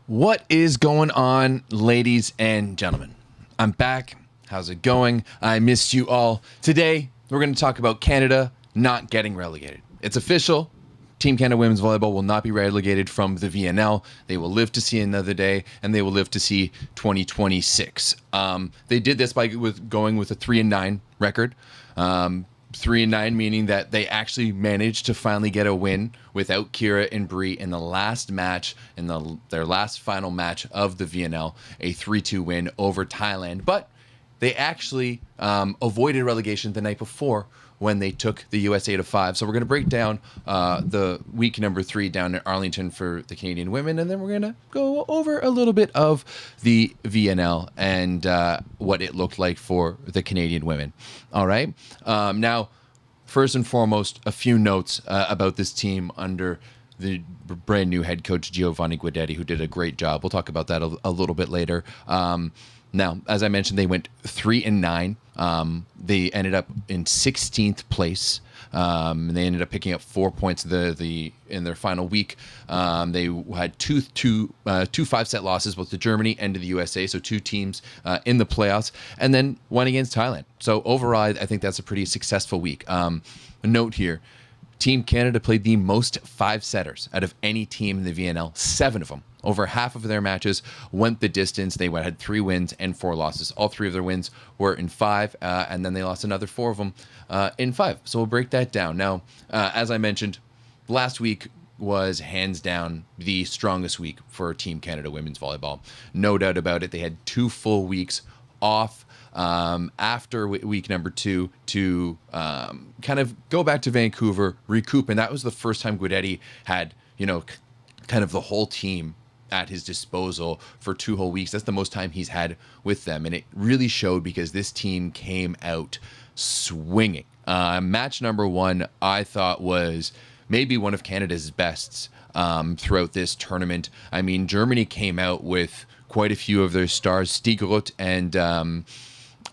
What is going on, ladies and gentlemen? I'm back. How's it going? I missed you all. Today, we're going to talk about Canada not getting relegated. It's official. Team Canada Women's Volleyball will not be relegated from the VNL. They will live to see another day, and they will live to see 2026. They did this by going with a 3-9 record. 3-9 meaning that they actually managed to finally get a win without Kira and Bree in the last match, in their last final match of the VNL, a 3-2 win over Thailand. But they actually avoided relegation the night before when they took the USA to 5. So we're going to break down the week number 3 down in Arlington for the Canadian women, and then we're going to go over a little bit of the VNL and what it looked like for the Canadian women. All right. Now, first and foremost, a few notes about this team under the brand new head coach, Giovanni Guedetti, who did a great job. We'll talk about that a little bit later. Now, as I mentioned, they went 3-9. They ended up in 16th place. They ended up picking up 4 points in their final week. They had two 5-set losses, both to Germany and to the USA, so two teams in the playoffs, and then one against Thailand. So overall, I think that's a pretty successful week. A note here. Team Canada played the most 5-setters out of any team in the VNL, 7 of them. Over half of their matches went the distance. They had 3 wins and 4 losses. All 3 of their wins were in 5, and then they lost another 4 of them in 5. So we'll break that down. Now, as I mentioned, last week was hands down the strongest week for Team Canada Women's Volleyball. No doubt about it. They had 2 full weeks off after week number 2 to kind of go back to Vancouver, recoup. And that was the first time Guedetti had, kind of the whole team at his disposal for 2 whole weeks. That's the most time he's had with them. And it really showed because this team came out swinging. Match number 1, I thought, was maybe one of Canada's bests throughout this tournament. I mean, Germany came out with quite a few of their stars. Stiegroth and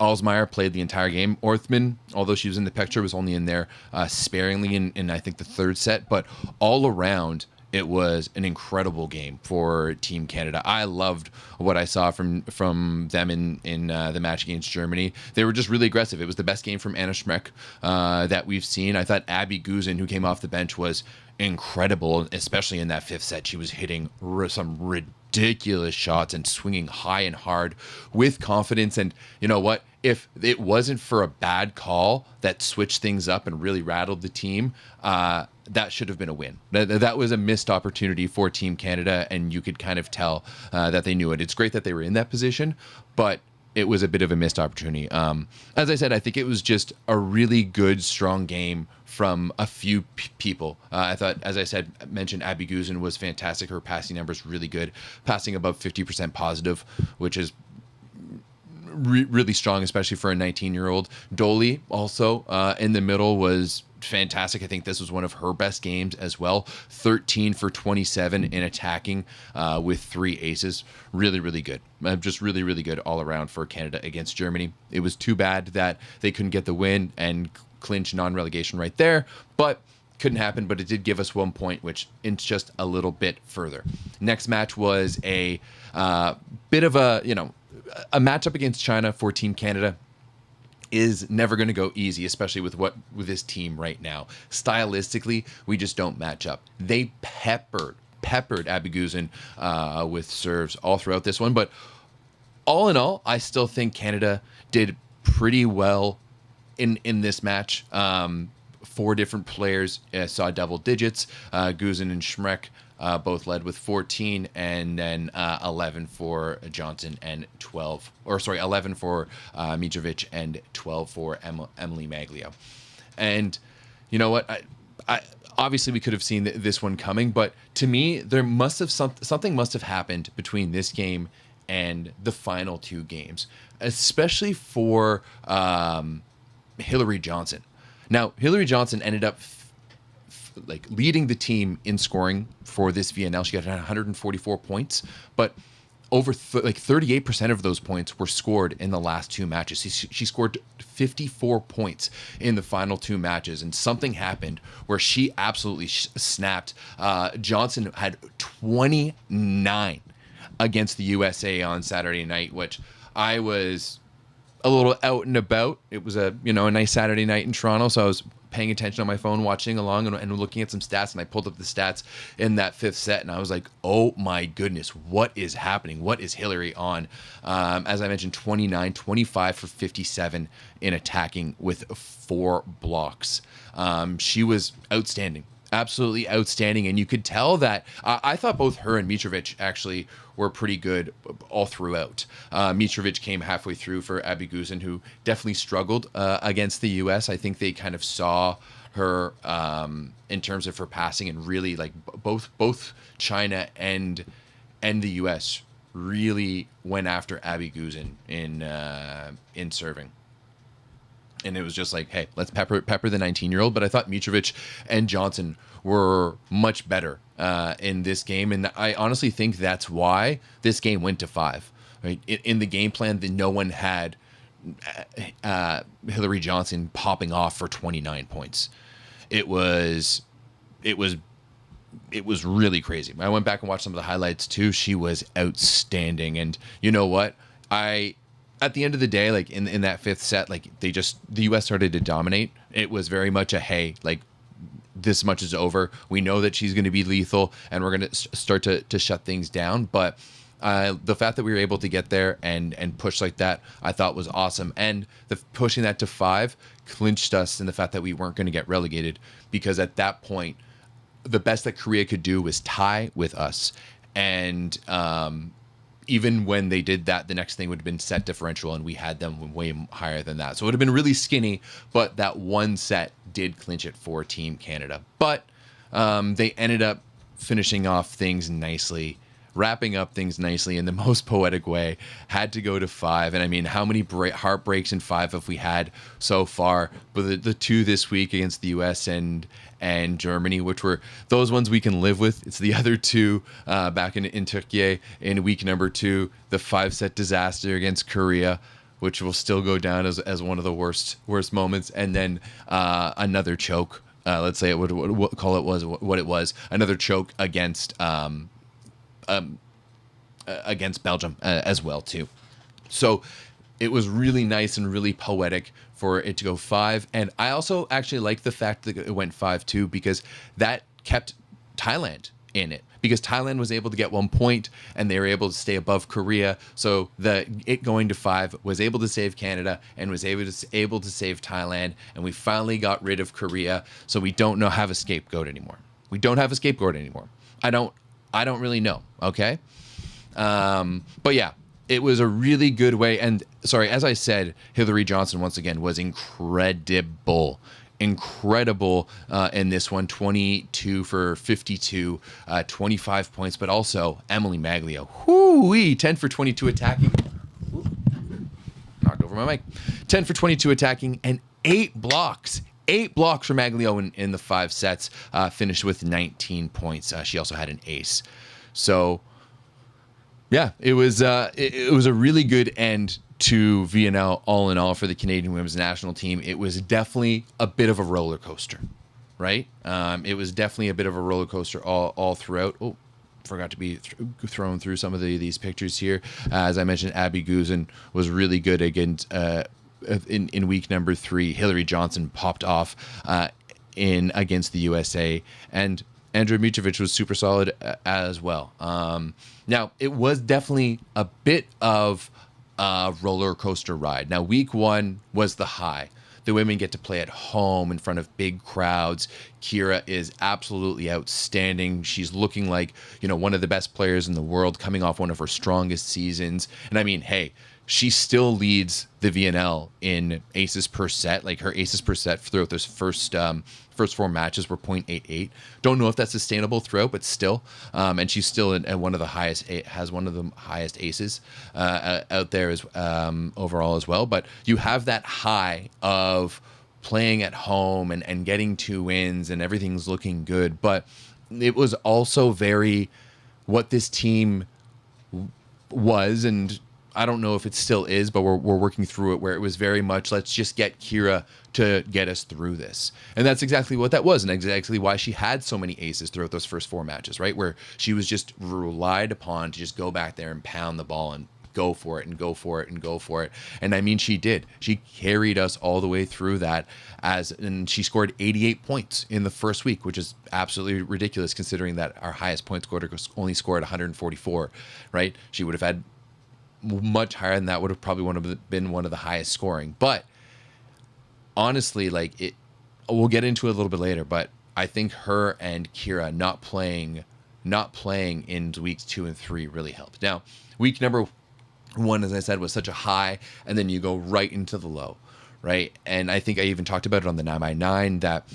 Alsmeyer played the entire game. Orthman, although she was in the picture, was only in there sparingly in I think the 3rd set. But all around, it was an incredible game for Team Canada. I loved what I saw from them in the match against Germany. They were just really aggressive. It was the best game from Anna Shmere that we've seen. I thought Abby Guzen, who came off the bench, was incredible, especially in that 5th set. She was hitting some ridiculous shots and swinging high and hard with confidence. And you know what? If it wasn't for a bad call that switched things up and really rattled the team, that should have been a win. That was a missed opportunity for Team Canada, and you could kind of tell that they knew it. It's great that they were in that position, but it was a bit of a missed opportunity. As I said, I think it was just a really good, strong game from a few people. I thought, as I said, mentioned Abby Guzen was fantastic. Her passing numbers really good, passing above 50% positive, which is really strong, especially for a 19-year-old. Dolly also in the middle was fantastic. I think this was one of her best games as well. 13 for 27 in attacking with 3 aces. Really, really good. Just really, really good all around for Canada against Germany. It was too bad that they couldn't get the win and clinch non-relegation right there, but couldn't happen. But it did give us 1 point, which inched just a little bit further. Next match was a bit of a matchup against China for Team Canada. Is never going to go easy, especially with this team right now. Stylistically, we just don't match up. They peppered Abby Guzen with serves all throughout this one. But all in all, I still think Canada did pretty well in this match. 4 different players saw double digits. Guzen and Shmere both led with 14, and then 11 for Johnson and 11 for Mitrovic and 12 for Emily Maglio. And you know what? I obviously we could have seen this one coming, but to me, there must have something must have happened between this game and the final 2 games, especially for Hillary Johnson. Now, Hillary Johnson ended up leading the team in scoring for this VNL. She got 144 points, but over 38% of those points were scored in the last 2 matches. She scored 54 points in the final 2 matches, and something happened where she absolutely snapped. Johnson had 29 against the USA on Saturday night, which I was a little out and about. It was a nice Saturday night in Toronto, so I was paying attention on my phone, watching along and looking at some stats, and I pulled up the stats in that fifth set, and I was like, oh my goodness, what is happening? What is Hillary on? As I mentioned, 29, 25 for 57 in attacking with 4 blocks. She was outstanding. Absolutely outstanding, and you could tell that I thought both her and Mitrovic actually were pretty good all throughout. Mitrovic came halfway through for Abby Guzen, who definitely struggled against the U.S. I think they kind of saw her in terms of her passing, and really like both China and the U.S. really went after Abby Guzen in serving. And it was just like, hey, let's pepper the 19-year-old. But I thought Mitrovic and Johnson were much better in this game. And I honestly think that's why this game went to 5. Right? In the game plan, that no one had Hillary Johnson popping off for 29 points. It was really crazy. I went back and watched some of the highlights too. She was outstanding. And you know what? At the end of the day, like in that fifth set, like the U.S. started to dominate. It was very much a, hey, like this much is over. We know that she's going to be lethal, and we're going to start to shut things down. But the fact that we were able to get there and push like that, I thought was awesome. And the pushing that to 5 clinched us in the fact that we weren't going to get relegated, because at that point, the best that Korea could do was tie with us. And even when they did that, the next thing would have been set differential, and we had them way higher than that. So it would have been really skinny, but that one set did clinch it for Team Canada. But they ended up finishing off things nicely, wrapping up things nicely in the most poetic way. Had to go to 5. And I mean, how many heartbreaks in 5 have we had so far? But the 2 this week against the US and Germany, which were those ones we can live with. It's the other 2 back in Turkey in week number 2, the 5-set disaster against Korea, which will still go down as one of the worst moments, and then another choke. Let's say what it was, another choke against Belgium as well too. So it was really nice and really poetic for it to go 5. And I also actually like the fact that it went 5-2, because that kept Thailand in it, because Thailand was able to get 1 point and they were able to stay above Korea. So it going to 5 was able to save Canada and was able to save Thailand. And we finally got rid of Korea. So we don't have a scapegoat anymore. I don't really know. Okay. But yeah, it was a really good way. And sorry, as I said, Hillary Johnson once again was incredible in this one. 22 for 52, 25 points, but also Emily Maglio, 10 for 22 attacking. Ooh, knocked over my mic. 10 for 22 attacking and 8 blocks. 8 blocks for Maglio in the 5 sets, finished with 19 points. She also had an ace. So yeah, it was a really good end to VNL all in all for the Canadian women's national team. It was definitely a bit of a roller coaster, right? It was definitely a bit of a roller coaster all throughout. Oh, forgot to be thrown through some of these pictures here. As I mentioned, Abby Guzen was really good against in week number 3. Hillary Johnson popped off against the USA, and Andrea Mitrovic was super solid as well. Now, it was definitely a bit of a roller coaster ride. Now, week 1 was the high. The women get to play at home in front of big crowds. Kira is absolutely outstanding. She's looking like, one of the best players in the world, coming off one of her strongest seasons. And I mean, hey, she still leads the VNL in aces per set. Like, her aces per set throughout this first 4 matches were 0.88. Don't know if that's sustainable throughout, but still. And she's still at one of the highest, has one of the highest aces out there as overall as well. But you have that high of playing at home and getting 2 wins and everything's looking good. But it was also very what this team was and I don't know if it still is, but we're working through it, where it was very much, let's just get Kira to get us through this. And that's exactly what that was, and exactly why she had so many aces throughout those first 4 matches, right? Where she was just relied upon to just go back there and pound the ball and go for it and go for it and go for it. And I mean, she did. She carried us all the way through that, and she scored 88 points in the first week, which is absolutely ridiculous considering that our highest point scorer only scored 144, right? She would have had much higher than that, would have probably been one of the highest scoring. But honestly, like, it, we'll get into it a little bit later, but I think her and Kira not playing in weeks 2 and 3 really helped. Now, week number 1, as I said, was such a high, and then you go right into the low, right? And I think I even talked about it on the 9x9 that,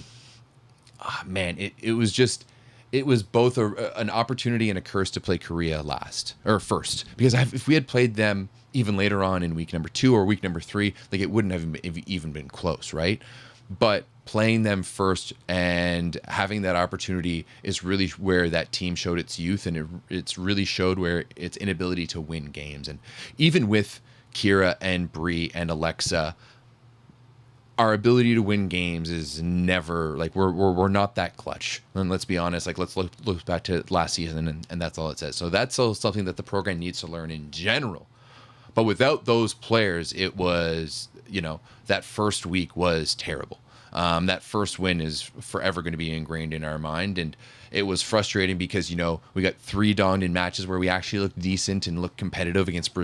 man, it was just, it was both an opportunity and a curse to play Korea first, because if we had played them even later on in week number 2 or week number 3, like, it wouldn't have even been close, right? But playing them first and having that opportunity is really where that team showed its youth, and it's really showed where its inability to win games. And even with Kira and Bree and Alexa, our ability to win games is never, like, we're not that clutch. And let's be honest, like, let's look back to last season, and that's all it says. So that's something that the program needs to learn in general. But without those players, it was, that first week was terrible. That first win is forever going to be ingrained in our mind. And it was frustrating because, we got 3 donged in matches where we actually looked decent and looked competitive against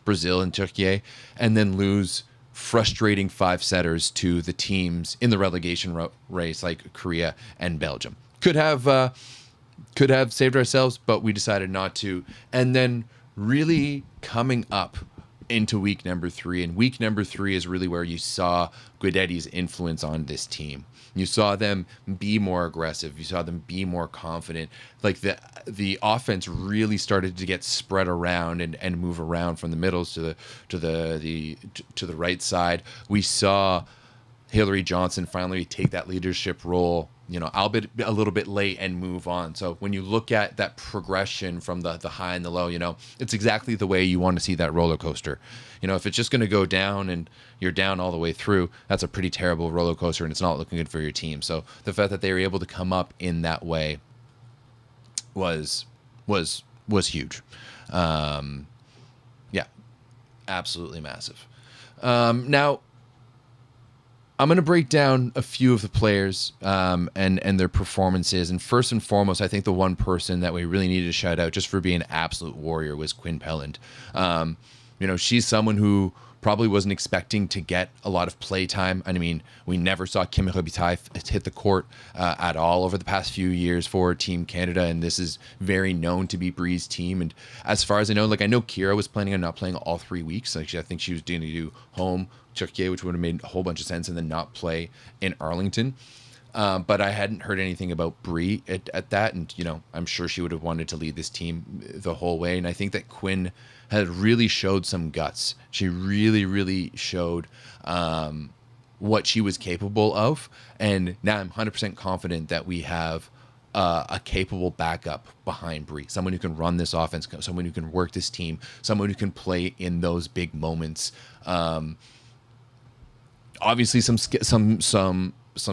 Brazil and Turkey, and then lose frustrating 5-setters to the teams in the relegation race like Korea and Belgium. Could have saved ourselves, but we decided not to. And then really coming up into week number 3, and week number 3 is really where you saw Guedetti's influence on this team. You saw them be more aggressive. You saw them be more confident. Like, the offense really started to get spread around and move around from the middles to the right side. We saw Hillary Johnson finally take that leadership role, albeit a little bit late, and move on. So when you look at that progression from the high and the low, it's exactly the way you want to see that roller coaster. If it's just going to go down and you're down all the way through, that's a pretty terrible roller coaster, and it's not looking good for your team. So the fact that they were able to come up in that way was huge. Yeah, absolutely massive. Now, I'm going to break down a few of the players and their performances. And first and foremost, I think the one person that we really needed to shout out just for being an absolute warrior was Quin Peland. She's someone who probably wasn't expecting to get a lot of play time. I mean, we never saw Kim Robitaille hit the court at all over the past few years for Team Canada, and this is very known to be Bree's team. And as far as I know, I know Kira was planning on not playing all 3 weeks. I think she was going to do home Turkey, which would have made a whole bunch of sense, and then not play in Arlington. But I hadn't heard anything about Bree at that, and I'm sure she would have wanted to lead this team the whole way. And I think that Quin had really showed some guts. She really, really showed what she was capable of, and now I'm 100% confident that we have a capable backup behind Bree, someone who can run this offense, someone who can work this team, someone who can play in those big moments. Obviously, some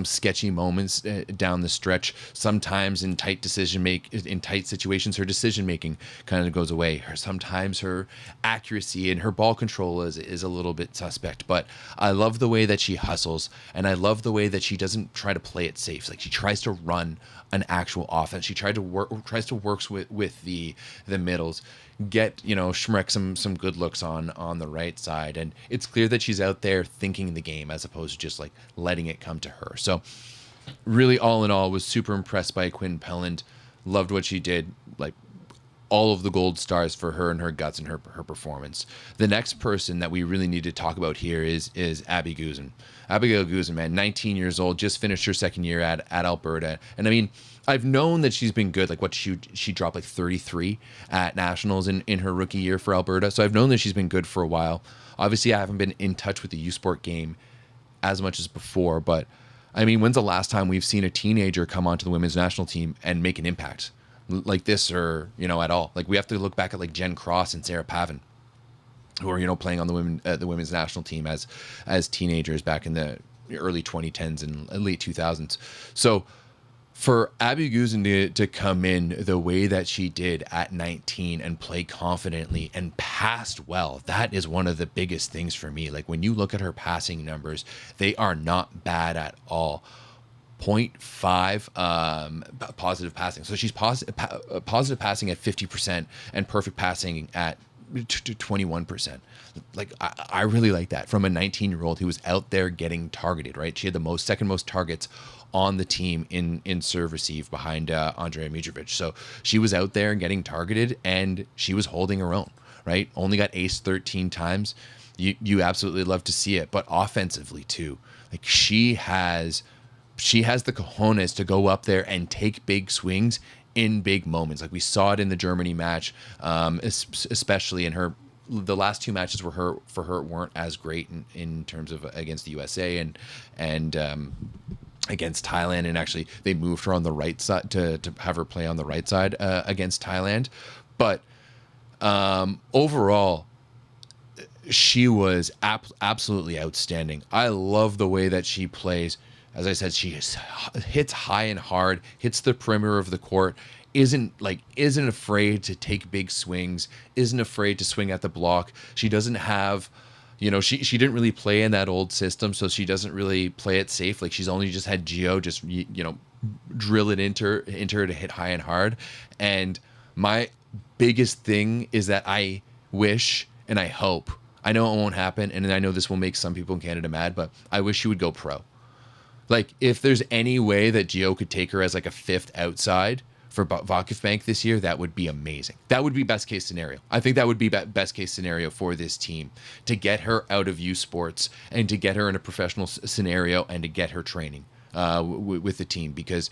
sketchy moments down the stretch. Sometimes in tight situations, her decision making kind of goes away. Sometimes her accuracy and her ball control is a little bit suspect. But I love the way that she hustles, and I love the way that she doesn't try to play it safe. Like, she tries to run an actual offense. She tries to work with the middles, get Shmere some good looks on the right side, and it's clear that she's out there thinking the game as opposed to just like letting it come to her. So really, all in all, was super impressed by Quin Peland. Loved what she did. Like, all of the gold stars for her and her guts and her performance. The next person that we really need to talk about here is Abby Guzen. Abigail Guzen, man, 19 years old, just finished her second year at Alberta. And I mean, I've known that she's been good. Like, what she dropped like 33 at nationals in her rookie year for Alberta. So I've known that she's been good for a while. Obviously, I haven't been in touch with the U Sport game as much as before, but I mean, when's the last time we've seen a teenager come onto the women's national team and make an impact like this, or at all? Like, we have to look back at like Jen Cross and Sarah Pavin. who are, you know, playing on the women's national team as teenagers back in the early 2010s and late 2000s. So for Abby Guzen to come in the way that she did at 19 and play confidently and passed well, that is one of the biggest things for me. Like, when you look at her passing numbers, they are not bad at all. 0.5 positive passing. So she's positive passing at 50% and perfect passing at 21%. Like, I really like that from a 19-year-old who was out there getting targeted, right? She had the second most targets on the team in serve receive behind Andrea Mitrovic. So she was out there and getting targeted, and she was holding her own, right? Only got ace 13 times. You absolutely love to see it. But offensively too, like, she has the cojones to go up there and take big swings in big moments. Like, we saw it in the Germany match, especially in the last two matches for her weren't as great in terms of against the USA and against Thailand. And actually they moved her on the right side to have her play on the right side against Thailand. But overall, she was absolutely outstanding. I love the way that she plays. As I said, she hits high and hard, hits the perimeter of the court, isn't afraid to take big swings, isn't afraid to swing at the block. She doesn't have, you know, she didn't really play in that old system, so she doesn't really play it safe. Like, she's only just had Gio just, you know, drill it into her to hit high and hard. And my biggest thing is that I wish and I hope, I know it won't happen, and I know this will make some people in Canada mad, but I wish she would go pro. Like, if there's any way that Gio could take her as like a fifth outside for Vakifbank this year, that would be amazing. That would be best case scenario. I think that would be best case scenario for this team, to get her out of youth sports and to get her in a professional scenario and to get her training with the team. Because,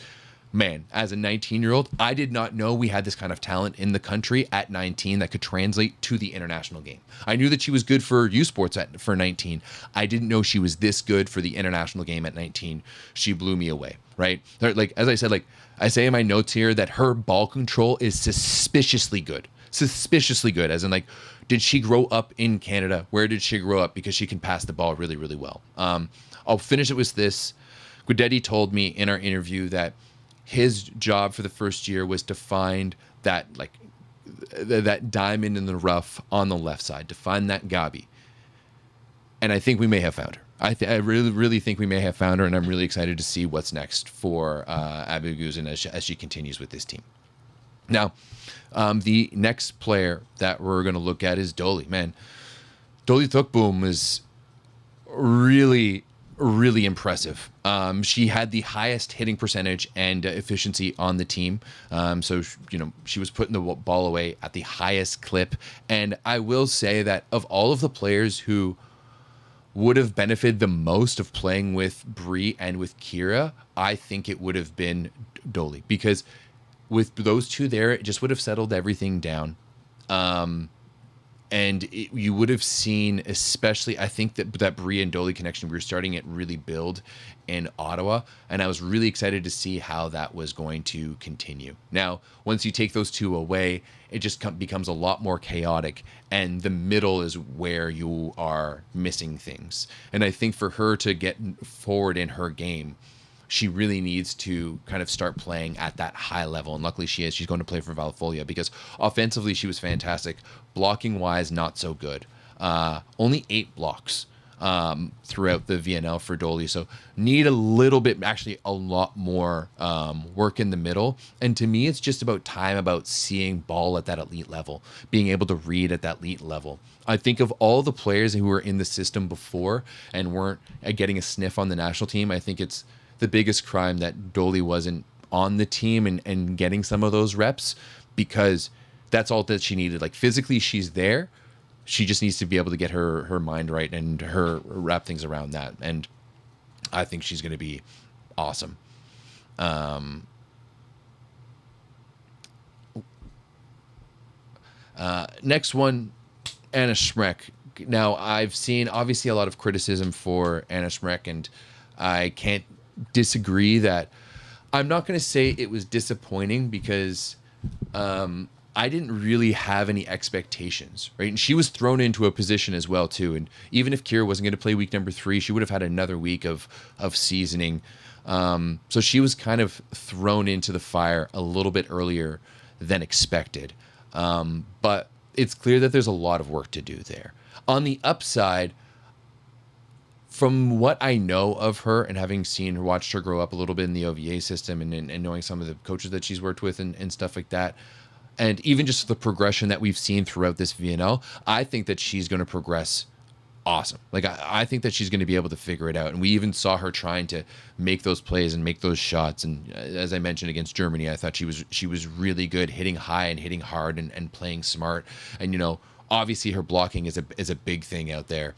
man, as a 19-year-old, I did not know we had this kind of talent in the country at 19 that could translate to the international game. I knew that she was good for youth sports for 19. I didn't know she was this good for the international game at 19. She blew me away, right? Like, as I said, like I say in my notes here, that her ball control is suspiciously good. Suspiciously good, as in, like, did she grow up in Canada? Where did she grow up? Because she can pass the ball really, really well. I'll finish it with this. Guedetti told me in our interview that his job for the first year was to find that, like, that diamond in the rough on the left side, to find that Gabi. And I think we may have found her. I really, really think we may have found her, and I'm really excited to see what's next for Abby Guzen as she continues with this team. Now, the next player that we're going to look at is Dolly. Man, Dolly Tukboom is really, really impressive. She had the highest hitting percentage and efficiency on the team. So, you know, she was putting the ball away at the highest clip. And I will say that of all of the players who would have benefited the most of playing with Bree and with Kira, I think it would have been Dolly, because with those two there, it just would have settled everything down. And you would have seen, especially, I think that Bree and Dolly connection, we were starting it really build in Ottawa, and I was really excited to see how that was going to continue. Now, once you take those two away, it just becomes a lot more chaotic, and the middle is where you are missing things. And I think for her to get forward in her game, she really needs to kind of start playing at that high level. And luckily she is. She's going to play for Valfolia, because offensively she was fantastic. Blocking wise, not so good. Only 8 blocks throughout the VNL for Dolly. So need a little bit, actually a lot more work in the middle. And to me, it's just about time, about seeing ball at that elite level, being able to read at that elite level. I think of all the players who were in the system before and weren't getting a sniff on the national team, I think it's the biggest crime that Dolly wasn't on the team and getting some of those reps, because that's all that she needed. Like, physically she's there. She just needs to be able to get her mind right and her wrap things around that. And I think she's going to be awesome. Next one, Anna Shmere. Now, I've seen obviously a lot of criticism for Anna Shmere, and I can't disagree that I'm not going to say it was disappointing, because I didn't really have any expectations, right? And she was thrown into a position as well too. And even if Kira wasn't going to play week number 3, she would have had another week of seasoning. So she was kind of thrown into the fire a little bit earlier than expected. But it's clear that there's a lot of work to do there. On the upside, from what I know of her and having seen her, watched her grow up a little bit in the OVA system and knowing some of the coaches that she's worked with and stuff like that, and even just the progression that we've seen throughout this VNL, I think that she's going to progress awesome. Like, I think that she's going to be able to figure it out. And we even saw her trying to make those plays and make those shots. And as I mentioned against Germany, I thought she was really good, hitting high and hitting hard and playing smart. And, you know, obviously her blocking is a big thing out there.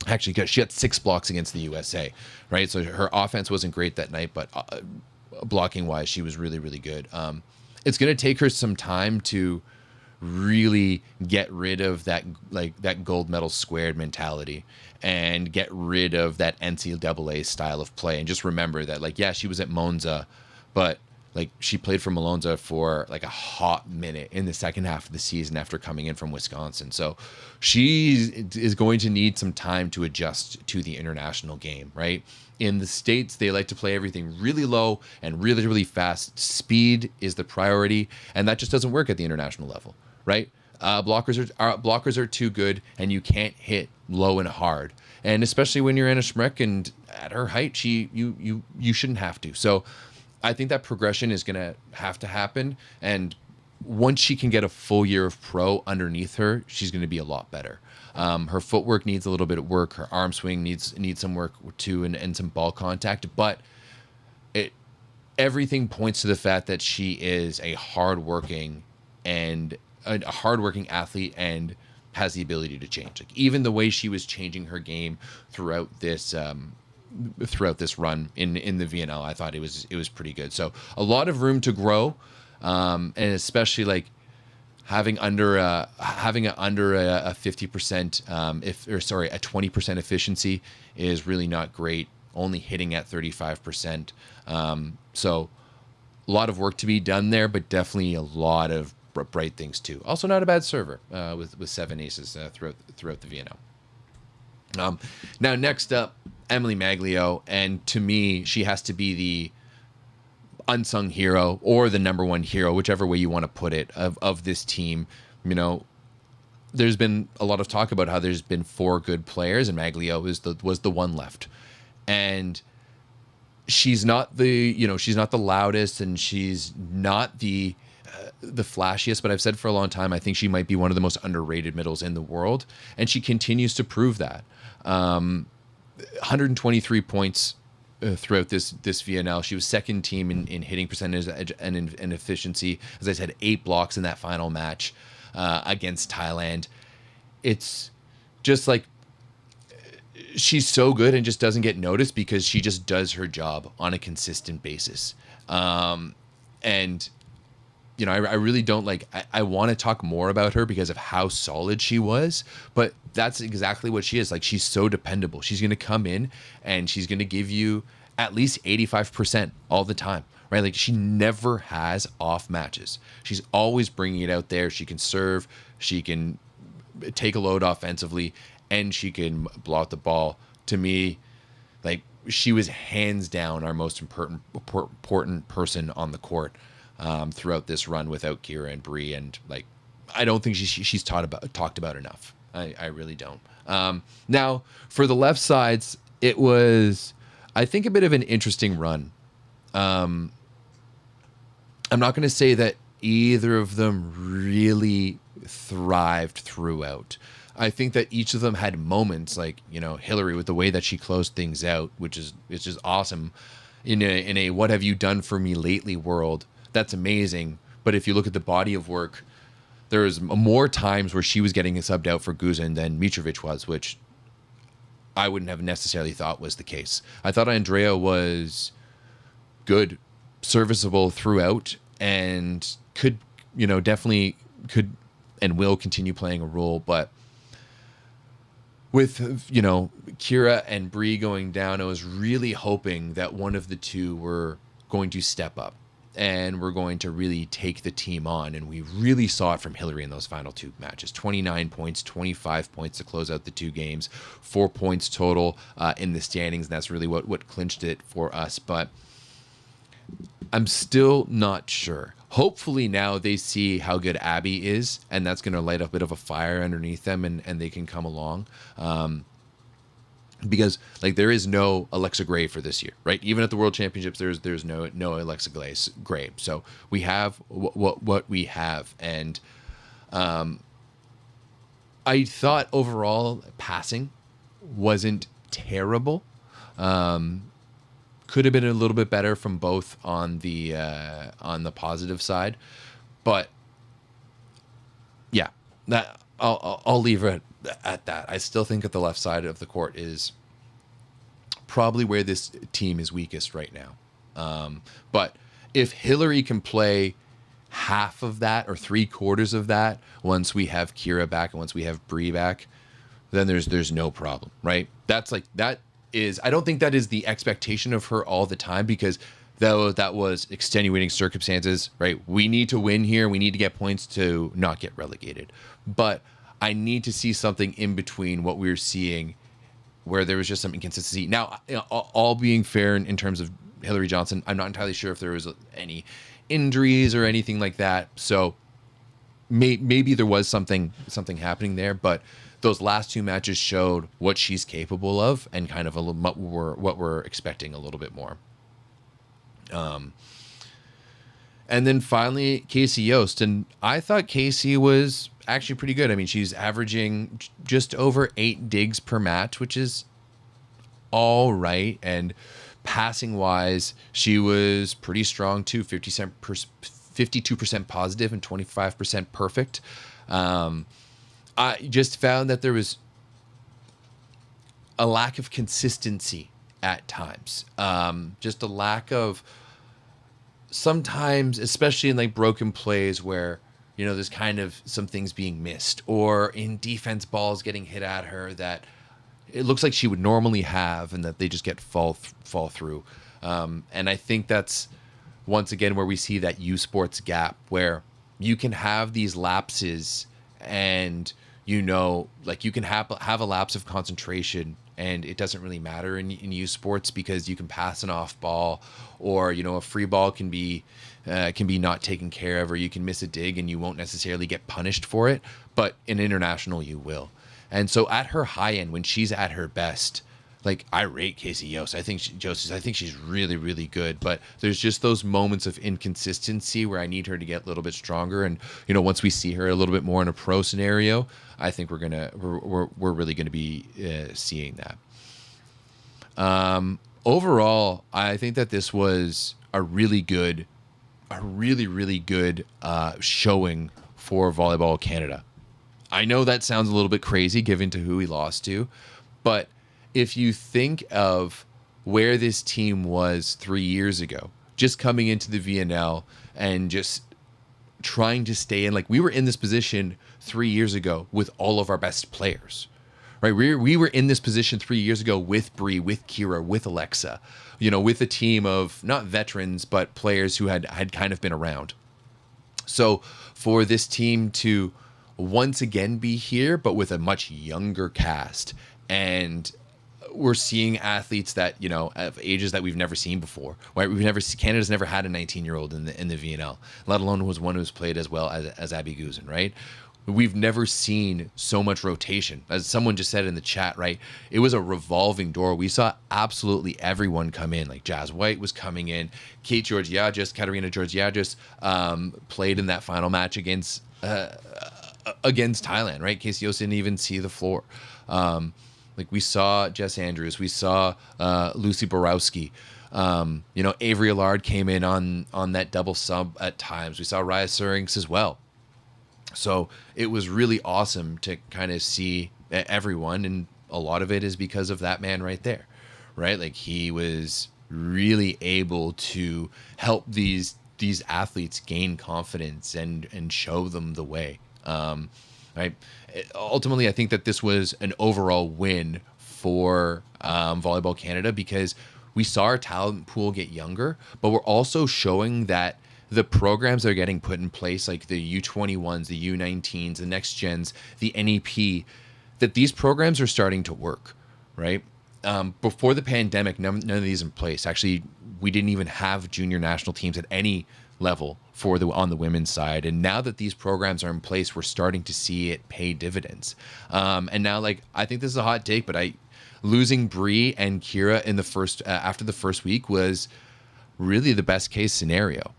Actually, she had 6 blocks against the USA, right? So her offense wasn't great that night, but blocking wise, she was really, really good. It's going to take her some time to really get rid of that gold medal squared mentality and get rid of that NCAA style of play. And just remember that, like, yeah, she was at Monza, but like she played for Malonza for like a hot minute in the second half of the season after coming in from Wisconsin. So she is going to need some time to adjust to the international game, right? In the States, they like to play everything really low and really, really fast. Speed is the priority, and that just doesn't work at the international level, right? Blockers are too good, and you can't hit low and hard. And especially when you're Anna Shmere, and at her height, you shouldn't have to. So I think that progression is going to happen, and once she can get a full year of pro underneath her, she's going to be a lot better. Her footwork needs a little bit of work. Her arm swing needs some work too, and some ball contact. But everything points to the fact that she is a hardworking athlete and has the ability to change. Like, even the way she was changing her game throughout this run in the VNL, I thought it was pretty good. So a lot of room to grow, and especially like having under a 50% a 20% efficiency is really not great. Only hitting at 35%. So a lot of work to be done there, but definitely a lot of bright things too. Also, not a bad server with 7 aces throughout the VNL. Now, next up, Emily Maglio, and to me, she has to be the unsung hero or the number one hero, whichever way you want to put it, of this team. You know, there's been a lot of talk about how there's been 4 good players, and Maglio was the one left, and she's not the loudest, and she's not the flashiest, but I've said for a long time, I think she might be one of the most underrated middles in the world, and she continues to prove that. 123 points throughout this VNL. She was second team in hitting percentage and in efficiency. As I said, 8 blocks in that final match against Thailand. It's just like, she's so good and just doesn't get noticed because she just does her job on a consistent basis. And you know, I really don't like, I want to talk more about her because of how solid she was, but that's exactly what she is. Like, she's so dependable. She's going to come in and she's going to give you at least 85% all the time, right? Like, she never has off matches. She's always bringing it out there. She can serve, she can take a load offensively, and she can blow out the ball. To me, like, she was hands down our most important person on the court throughout this run without Kira and Bree, and like, I don't think she's talked about enough. I really don't. Now, for the left sides, it was, I think, a bit of an interesting run. I'm not going to say that either of them really thrived throughout. I think that each of them had moments, like, you know, Hillary with the way that she closed things out, which is awesome in a what have you done for me lately world. That's amazing. But if you look at the body of work, there was more times where she was getting subbed out for Guzen than Mitrovic was, which I wouldn't have necessarily thought was the case. I thought Andrea was good, serviceable throughout, and could, you know, definitely could and will continue playing a role. But with, you know, Kira and Bree going down, I was really hoping that one of the two were going to step up. and we're going to really take the team on. And we really saw it from Hillary in those final two matches. 29 points, 25 points to close out the two games, 4 points total in the standings. And that's really what clinched it for us. But I'm still not sure. Hopefully now they see how good Abby is, and that's going to light up a bit of a fire underneath them, and they can come along. Because like there is no Alexa Gray for this year, right? Even at the World Championships, there's no Alexa Gray. So we have what we have, and I thought overall passing wasn't terrible. Could have been a little bit better from both on the positive side, but yeah, that I'll leave it at that. I still think that the left side of the court is probably where this team is weakest right now. But if Hillary can play half of that or 3/4 of that once we have Kira back and once we have Bree back, then there's no problem, right? That's like that is, I don't think that is the expectation of her all the time, because though that was extenuating circumstances, right? We need to win here. We need to get points to not get relegated. But I need to see something in between what we were seeing where there was just some inconsistency. Now, all being fair in terms of Hillary Johnson, I'm not entirely sure if there was any injuries or anything like that. So maybe there was something happening there, but those last two matches showed what she's capable of and kind of what we're expecting a little bit more. And then finally, Casey Yost. And I thought Casey was actually pretty good. I mean, she's averaging just over 8 digs per match, which is all right. And passing-wise, she was pretty strong too, 52% positive and 25% perfect. I just found that there was a lack of consistency at times. Just a lack of, sometimes, especially in like broken plays where, you know, there's kind of some things being missed, or in defense balls getting hit at her that it looks like she would normally have, and that they just get fall through. And I think that's once again where we see that U Sports gap, where you can have these lapses, and you know, like you can have a lapse of concentration, and it doesn't really matter in U Sports, because you can pass an off ball, or, you know, a free ball can be not taken care of, or you can miss a dig and you won't necessarily get punished for it, but in international you will. And so at her high end, when she's at her best, like I rate Casey Yost. I think she's really, really good, but there's just those moments of inconsistency where I need her to get a little bit stronger. And, you know, once we see her a little bit more in a pro scenario, I think we're really gonna be seeing that. Overall, I think that this was a really good showing for Volleyball Canada. I know that sounds a little bit crazy given to who we lost to, but if you think of where this team was 3 years ago, just coming into the VNL and just trying to stay in, like we were in this position 3 years ago with all of our best players, right? We were in this position 3 years ago with Bree, with Kira, with Alexa, you know, with a team of not veterans, but players who had kind of been around. So for this team to once again be here, but with a much younger cast, and we're seeing athletes that, you know, of ages that we've never seen before, right? Canada's never had a 19-year-old in the VNL, let alone was one who's played as well as Abby Guzen, right? We've never seen so much rotation. As someone just said in the chat, right? It was a revolving door. We saw absolutely everyone come in. Like Jazz White was coming in. Katarina Georgiadis played in that final match against Thailand, right? Casey Yost didn't even see the floor. Like we saw Jess Andrews, we saw Lucy Borowski. You know, Avery Allard came in on that double sub at times. We saw Raya Surinks as well. So it was really awesome to kind of see everyone, and a lot of it is because of that man right there, right? Like he was really able to help these athletes gain confidence and show them the way. Right. Ultimately, I think that this was an overall win for Volleyball Canada, because we saw our talent pool get younger, but we're also showing that the programs that are getting put in place, like the U21s, the U19s, the next gens, the NEP, that these programs are starting to work, right? Before the pandemic, none of these in place. Actually, we didn't even have junior national teams at any level on the women's side. And now that these programs are in place, we're starting to see it pay dividends. And now, like, I think this is a hot take, but losing Bree and Kira in the first after the first week was really the best case scenario.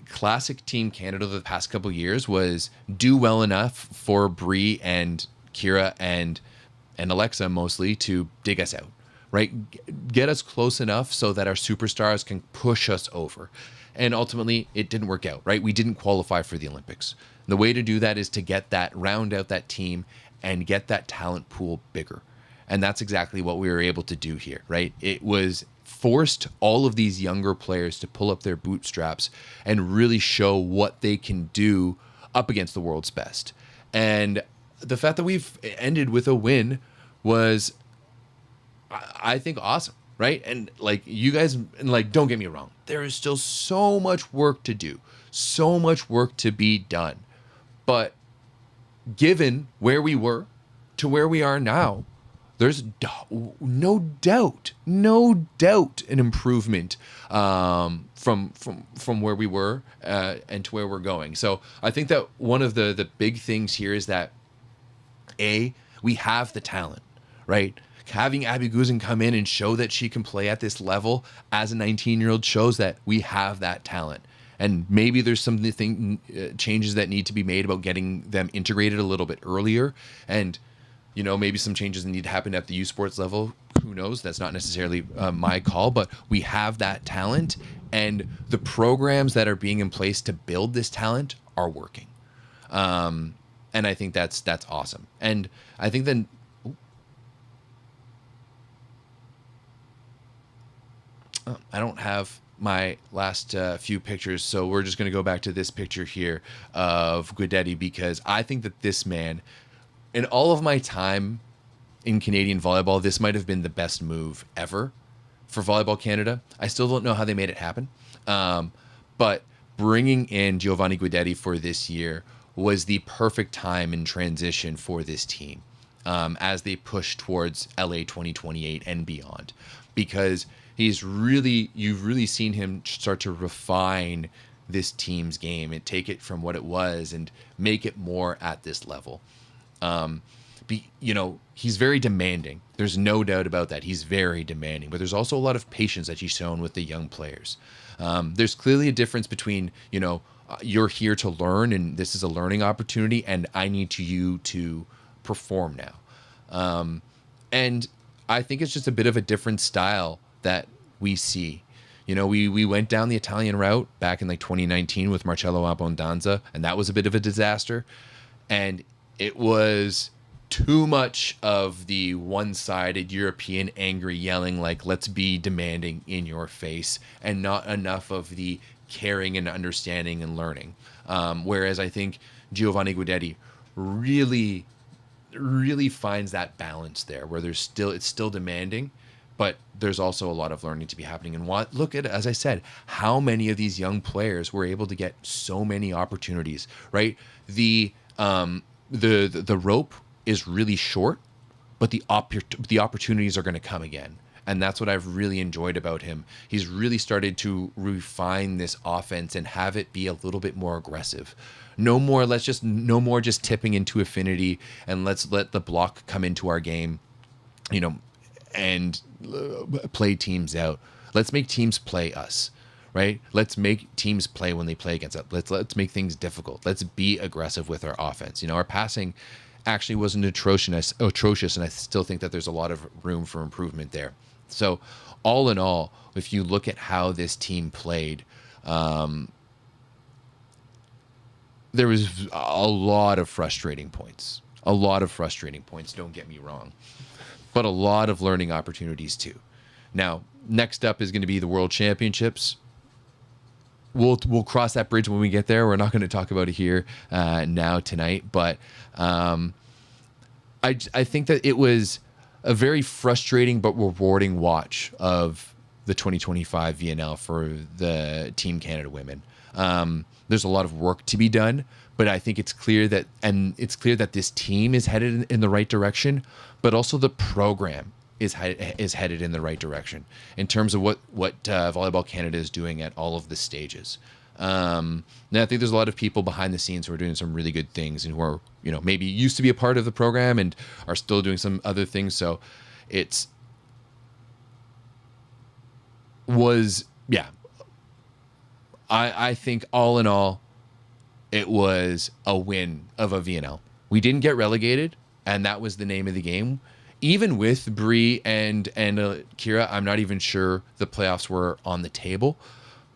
Classic Team Canada the past couple years was do well enough for Bree and Kira and Alexa mostly to dig us out, right? Get us close enough so that our superstars can push us over. And ultimately, it didn't work out, right? We didn't qualify for the Olympics. The way to do that is to round out that team and get that talent pool bigger. And that's exactly what we were able to do here, right? It was forced all of these younger players to pull up their bootstraps and really show what they can do up against the world's best. And the fact that we've ended with a win was, I think, awesome, right? And like you guys, and like, don't get me wrong, there is still so much work to do, so much work to be done. But given where we were to where we are now, there's no doubt an improvement from where we were and to where we're going. So I think that one of the big things here is that we have the talent, right? Having Abby Guzen come in and show that she can play at this level as a 19-year-old shows that we have that talent. And maybe there's some changes that need to be made about getting them integrated a little bit earlier. And, you know, maybe some changes need to happen at the U Sports level. Who knows? That's not necessarily my call, but we have that talent. And the programs that are being in place to build this talent are working. And I think that's awesome. And I think then I don't have my last few pictures, so we're just going to go back to this picture here of Guedetti, because I think that this man, in all of my time in Canadian volleyball, this might have been the best move ever for Volleyball Canada. I still don't know how they made it happen, but bringing in Giovanni Guedetti for this year was the perfect time in transition for this team as they push towards LA 2028 and beyond, because you've really seen him start to refine this team's game and take it from what it was and make it more at this level. He's very demanding. There's no doubt about that. He's very demanding, but there's also a lot of patience that he's shown with the young players. There's clearly a difference between, you're here to learn and this is a learning opportunity, and I need you to perform now. And I think it's just a bit of a different style that we see. We went down the Italian route back in like 2019 with Marcello Abbondanza, and that was a bit of a disaster. And it was too much of the one-sided European angry yelling, like, let's be demanding in your face, and not enough of the caring and understanding and learning. Whereas I think Giovanni Guedetti really, really finds that balance there, where it's still demanding, but there's also a lot of learning to be happening. And look at, as I said, how many of these young players were able to get so many opportunities, right? The rope is really short, but the opportunities are going to come again. And that's what I've really enjoyed about him. He's really started to refine this offense and have it be a little bit more aggressive. No more just tipping into affinity, and let's let the block come into our game, and play teams out. Let's make teams play us, right? Let's make teams play when they play against us. Let's make things difficult. Let's be aggressive with our offense. Our passing actually wasn't atrocious, and I still think that there's a lot of room for improvement there. So all in all, if you look at how this team played, there was a lot of frustrating points. Don't get me wrong, but a lot of learning opportunities too. Now, next up is going to be the World Championships. We'll cross that bridge when we get there. We're not going to talk about it here tonight, but I think that it was a very frustrating but rewarding watch of the 2025 VNL for the Team Canada women. There's a lot of work to be done, but I think it's clear that this team is headed in the right direction, but also the program is headed in the right direction in terms of what Volleyball Canada is doing at all of the stages. And I think there's a lot of people behind the scenes who are doing some really good things and who are, maybe used to be a part of the program and are still doing some other things. So I think all in all, it was a win of a VNL. We didn't get relegated, and that was the name of the game. Even with Bree and Kira, I'm not even sure the playoffs were on the table,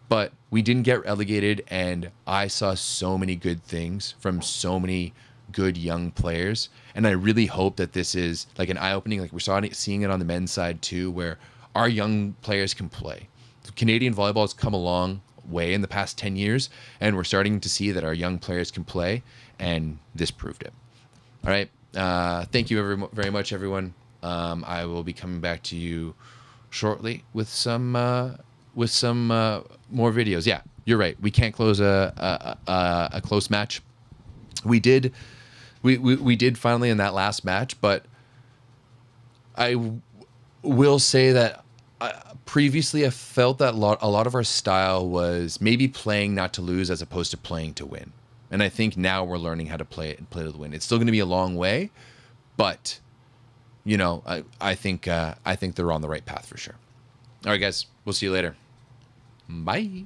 but we didn't get relegated, and I saw so many good things from so many good young players, and I really hope that this is like an eye-opening, like we're seeing it on the men's side too, where our young players can play. Canadian volleyball has come a long way in the past 10 years, and we're starting to see that our young players can play, and this proved it. All right. Thank you very much, everyone. I will be coming back to you shortly with some more videos. Yeah, you're right. We can't close a close match. We did finally in that last match, but I will say that previously I felt that a lot of our style was maybe playing not to lose as opposed to playing to win. And I think now we're learning how to play to win. It's still going to be a long way, but I think they're on the right path for sure. All right, guys, we'll see you later. Bye.